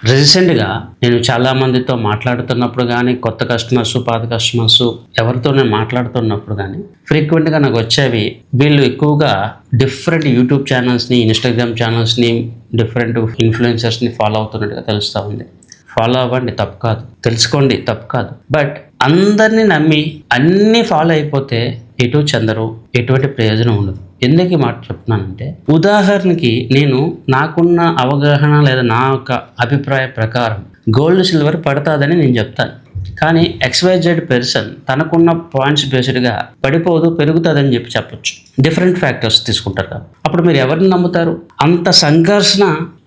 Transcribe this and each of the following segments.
రీసెంట్‌గా నేను చాలా మందితో మాట్లాడుతున్నప్పుడు గానీ, కొత్త కస్టమర్స్, పాత కస్టమర్స్ ఎవరితో నేను మాట్లాడుతున్నప్పుడు గానీ, ఫ్రీక్వెంట్‌గా నాకొచ్చేవి వీళ్ళు ఎక్కువగా డిఫరెంట్ యూట్యూబ్ ఛానల్స్‌ని, ఇన్‌స్టాగ్రామ్ ఛానల్స్‌ని, డిఫరెంట్ ఇన్‌ఫ్లుయెన్సర్స్‌ని ఫాలో అవుతున్నట్టుగా తెలుస్తా ఉంది. ఫాలో అవ్వండి తప్పు కాదు. తెలుసుకోండి తప్పు కాదు. బట్ అందరిని నమ్మి అన్నీ ఫాలో అయిపోతే ఎటూ చెందరు. ఎటువంటి ప్రయోజనం ఉండదు. ఎందుకు ఈ మాట చెప్తున్నానంటే, ఉదాహరణకి నేను నాకున్న అవగాహన లేదా నా యొక్క అభిప్రాయ ప్రకారం గోల్డ్, సిల్వర్ పడతాదని నేను చెప్తాను. కానీ XYZ పర్సన్ తనకున్న పాయింట్స్ బేస్డ్‌గా పడిపోదు, పెరుగుతదని చెప్పొచ్చు. డిఫరెంట్ ఫ్యాక్టర్స్ తీసుకుంటారు కదా! అప్పుడు మీరు ఎవరిని నమ్ముతారు? అంత సంఘర్షణ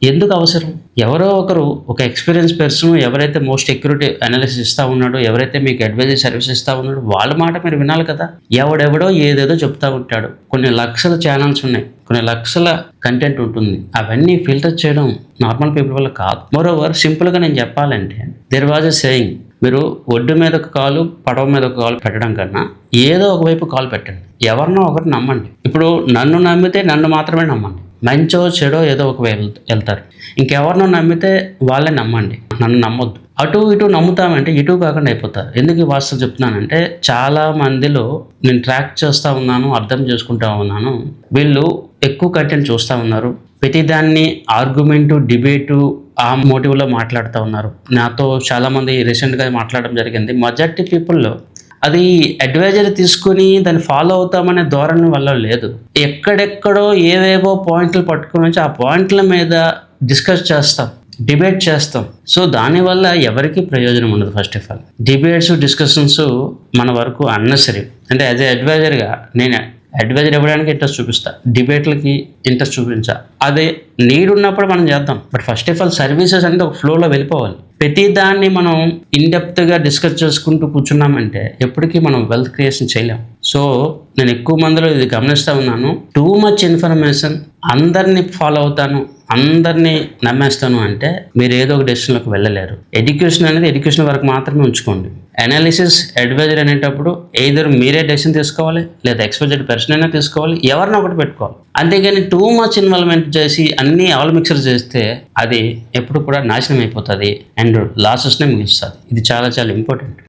ఎందుకు అవసరం? ఎవరో ఒకరు ఒక ఎక్స్‌పీరియన్స్ పర్సన్ ఎవరైతే మోస్ట్ అక్యురేట్ అనాలిసిస్ ఇస్తా ఉన్నాడో, ఎవరైతే మీకు అడ్వైజరీ సర్వీస్ ఇస్తా ఉన్నాడో వాళ్ళ మాట మీరు వినాలి కదా! ఎవడెవడో ఏదేదో చెప్తా ఉంటాడు. కొన్ని లక్షల ఛానల్స్ ఉన్నాయి. కొన్ని లక్షల కంటెంట్ ఉంటుంది. అవన్నీ ఫిల్టర్ చేయడం నార్మల్ పీపుల్ వల్ల కాదు. మోరోవర్ సింపుల్‌గా నేను చెప్పాలంటే దేర్ వాజ్ ఎ సేయింగ్, మీరు ఒడ్డు మీద ఒక కాలు, పడవ మీద ఒక కాలు పెట్టడం కన్నా ఏదో ఒకవైపు కాలు పెట్టండి. ఎవరినో ఒకరు నమ్మండి. ఇప్పుడు నన్ను నమ్మితే నన్ను మాత్రమే నమ్మండి. మంచో చెడో ఏదో ఒక వెళ్తారు. ఇంకెవరినో నమ్మితే వాళ్ళే నమ్మండి. నన్ను నమ్మొద్దు. అటు ఇటు నమ్ముతామంటే ఇటు కాకుండా అయిపోతారు. ఎందుకు ఈ వాస్తవం చెప్తున్నానంటే, చాలా మందిలో నేను ట్రాక్ చేస్తూ ఉన్నాను, అర్థం చేసుకుంటా ఉన్నాను. వీళ్ళు ఎక్కువ కంటెంట్ చూస్తూ ఉన్నారు. ప్రతిదాన్ని ఆర్గ్యుమెంటు, డిబేటు ఆ మోటివ్‌లో మాట్లాడుతూ ఉన్నారు. నాతో చాలామంది రీసెంట్‌గా మాట్లాడడం జరిగింది. మెజారిటీ పీపుల్‌లో అది అడ్వైజరీ తీసుకొని దాన్ని ఫాలో అవుతామనే ధోరణి వల్ల లేదు. ఎక్కడెక్కడో ఏవేవో పాయింట్లు పట్టుకొని వచ్చి ఆ పాయింట్ల మీద డిస్కస్ చేస్తాం, డిబేట్ చేస్తాం. సో దానివల్ల ఎవరికీ ప్రయోజనం ఉండదు. First of all debates, discussions మన వరకు అన్నెసరీ. అంటే యాజ్ ఎ అడ్వైజర్‌గా నేను అడ్వైజర్ ఇవ్వడానికి ఇంట్రెస్ట్ చూపిస్తా, డిబేట్లకి ఇంట్రెస్ట్ చూపించా. అదే నీడ్ ఉన్నప్పుడు మనం చేద్దాం. But first of all services అనేది ఒక ఫ్లోలో వెళ్ళిపోవాలి. ప్రతి దాన్ని మనం ఇన్‌డెప్త్‌గా డిస్కస్ చేసుకుంటూ కూర్చున్నామంటే ఎప్పటికీ మనం వెల్త్ క్రియేషన్ చేయలేం. సో నేను ఎక్కువ మందిలో ఇది గమనిస్తూ ఉన్నాను. టూ మచ్ ఇన్ఫర్మేషన్, అందరినీ ఫాలో అవుతాను, అందరినీ నమ్మేస్తాను అంటే మీరు ఏదో ఒక డెసిషన్లోకి వెళ్ళలేరు. ఎడ్యుకేషన్ అనేది ఎడ్యుకేషన్ వరకు మాత్రమే ఉంచుకోండి. అనాలిసిస్, అడ్వైజర్ అనేటప్పుడు ఎయిదర్ మీరే డెసిషన్ తీసుకోవాలి, లేదా XYZ పర్సన్ అయినా తీసుకోవాలి, ఎవరినో ఒకటి పెట్టుకోవాలి. అంతేగాని టూ మచ్ ఇన్వాల్వ్మెంట్ చేసి అన్నీ ఆల్ మిక్సర్ చేస్తే అది ఎప్పుడు కూడా నాశనం అయిపోతుంది అండ్ లాసెస్నే మిగులుస్తుంది. ఇది చాలా చాలా ఇంపార్టెంట్.